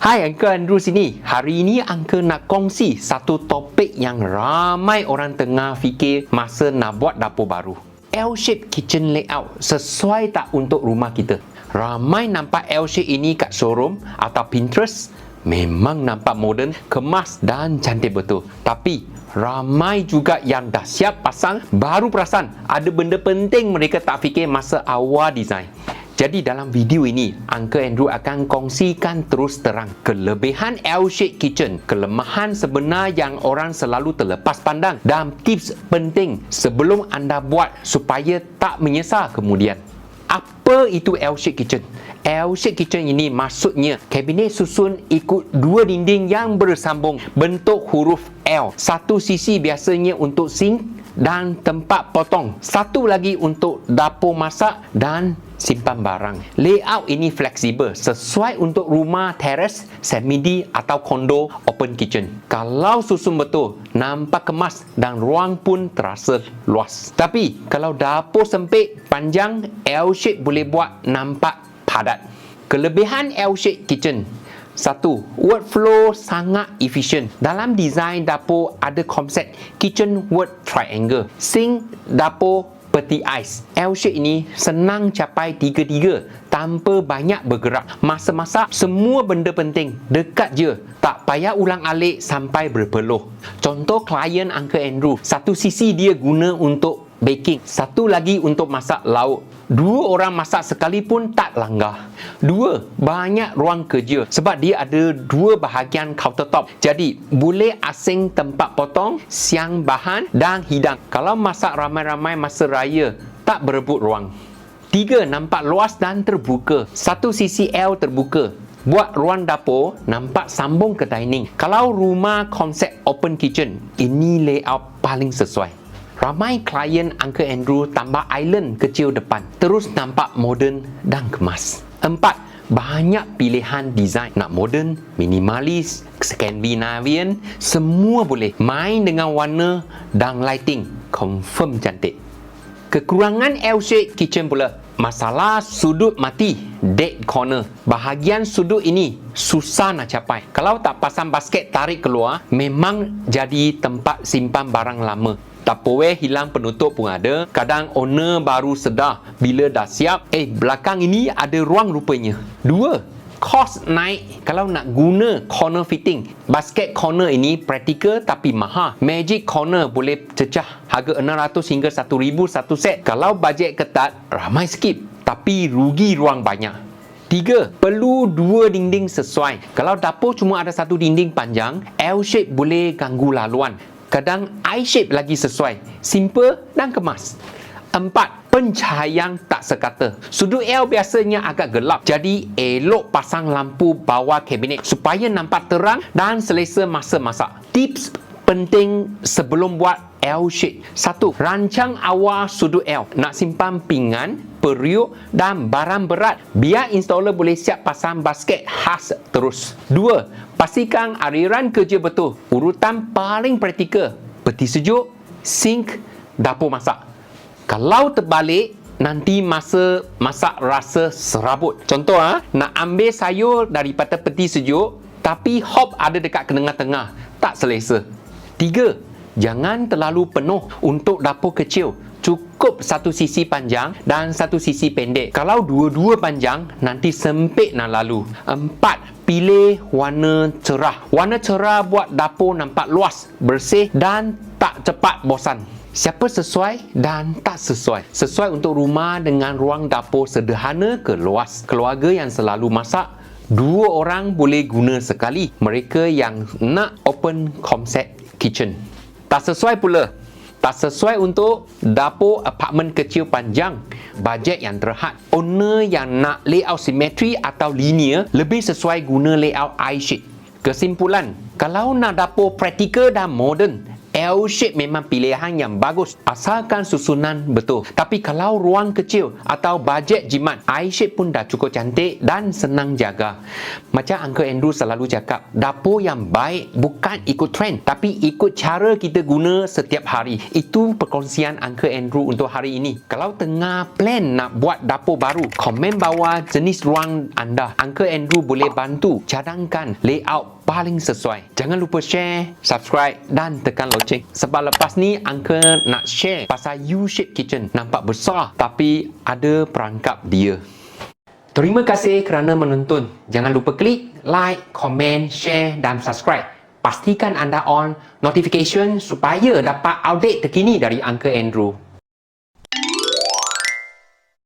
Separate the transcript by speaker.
Speaker 1: Hai, Uncle Andrew sini. Hari ini Uncle nak kongsi satu topik yang ramai orang tengah fikir masa nak buat dapur baru. L-shape kitchen layout sesuai tak untuk rumah kita? Ramai nampak L-shape ini kat showroom atau Pinterest. Memang nampak moden, kemas dan cantik betul. Tapi ramai juga yang dah siap pasang, baru perasan ada benda penting mereka tak fikir masa awal design. Jadi dalam video ini, Uncle Andrew akan kongsikan terus terang kelebihan L-shape kitchen, kelemahan sebenar yang orang selalu terlepas pandang dan tips penting sebelum anda buat supaya tak menyesal kemudian. Apa itu L-shape kitchen? L-shape kitchen ini maksudnya kabinet susun ikut dua dinding yang bersambung bentuk huruf L. Satu sisi biasanya untuk sink dan tempat potong. Satu lagi untuk dapur masak dan simpan barang. Layout ini fleksibel, sesuai untuk rumah teres, semi-D atau kondo open kitchen. Kalau susun betul, nampak kemas dan ruang pun terasa luas. Tapi kalau dapur sempit, panjang, L-shape boleh buat nampak padat. Kelebihan L-shape kitchen: 1. Workflow sangat efisien. Dalam desain dapur ada konsep kitchen work triangle. Sink dapur peti ais. L-shape ini senang capai tiga-tiga tanpa banyak bergerak. Masa masak, semua benda penting dekat je. Tak payah ulang-alik sampai berpeluh. Contoh klien Uncle Andrew, satu sisi dia guna untuk baking, satu lagi untuk masak lauk. Dua orang masak sekali pun tak langgar. 2. Banyak ruang kerja sebab dia ada dua bahagian countertop. Jadi boleh asing tempat potong, siang bahan dan hidang. Kalau masak ramai-ramai masa raya, tak berebut ruang. 3. Nampak luas dan terbuka. Satu sisi L terbuka, buat ruang dapur nampak sambung ke dining. Kalau rumah konsep open kitchen, ini layout paling sesuai. Ramai klien Uncle Andrew tambah island kecil depan, terus nampak moden dan kemas. 4. Banyak pilihan design. Nak moden, minimalis, Scandinavian, semua boleh. Main dengan warna dan lighting, confirm cantik. Kekurangan L-shape kitchen pula, masalah sudut mati, dead corner. Bahagian sudut ini susah nak capai. Kalau tak pasang basket tarik keluar, memang jadi tempat simpan barang lama. Tupperware hilang penutup pun ada. Kadang owner baru sedar bila dah siap, belakang ini ada ruang rupanya. 2. Kos naik kalau nak guna corner fitting. Basket corner ini praktikal tapi mahal. Magic corner boleh cecah, harga 600 hingga 1000 satu set. Kalau bajet ketat, ramai skip tapi rugi ruang banyak. 3. Perlu dua dinding sesuai. Kalau dapur cuma ada satu dinding panjang, L-shape boleh ganggu laluan. Kadang I-shape lagi sesuai, simple dan kemas. 4. Pencahayaan tak sekata. Sudut L biasanya agak gelap, jadi elok pasang lampu bawah kabinet supaya nampak terang dan selesa masa masak. Tips penting sebelum buat L-shape: 1. Rancang awal sudut L. Nak simpan pinggan, periuk dan barang berat, biar installer boleh siap pasang basket khas terus. 2. Pastikan aliran kerja betul. Urutan paling praktikal: peti sejuk, sink, dapur masak. Kalau terbalik, nanti masa masak rasa serabut. Contoh, nak ambil sayur daripada peti sejuk, tapi hop ada dekat tengah-tengah, tak selesa. 3. Jangan terlalu penuh untuk dapur kecil. Cukup satu sisi panjang dan satu sisi pendek. Kalau dua-dua panjang, nanti sempit nak lalu. 4. Pilih warna cerah. Warna cerah buat dapur nampak luas, bersih dan tak cepat bosan. Siapa sesuai dan tak sesuai. Sesuai untuk rumah dengan ruang dapur sederhana ke luas. Keluarga yang selalu masak, 2 orang boleh guna sekali. Mereka yang nak open concept kitchen. Tak sesuai pula. Tak sesuai untuk dapur apartmen kecil panjang, bajet yang terhad. Owner yang nak layout simetri atau linear, lebih sesuai guna layout I-shape. Kesimpulan, kalau nak dapur praktikal dan moden, L-shape memang pilihan yang bagus asalkan susunan betul. Tapi kalau ruang kecil atau bajet jimat, I-shape pun dah cukup cantik dan senang jaga. Macam Uncle Andrew selalu cakap, dapur yang baik bukan ikut trend, tapi ikut cara kita guna setiap hari. Itu perkongsian Uncle Andrew untuk hari ini. Kalau tengah plan nak buat dapur baru, komen bawah jenis ruang anda. Uncle Andrew boleh bantu cadangkan layout paling sesuai. Jangan lupa share, subscribe dan tekan loceng. Sebab lepas ni Uncle nak share pasal U-shape kitchen. Nampak besar tapi ada perangkap dia. Terima kasih kerana menonton. Jangan lupa klik like, komen, share dan subscribe. Pastikan anda on notification supaya dapat update terkini dari Uncle Andrew.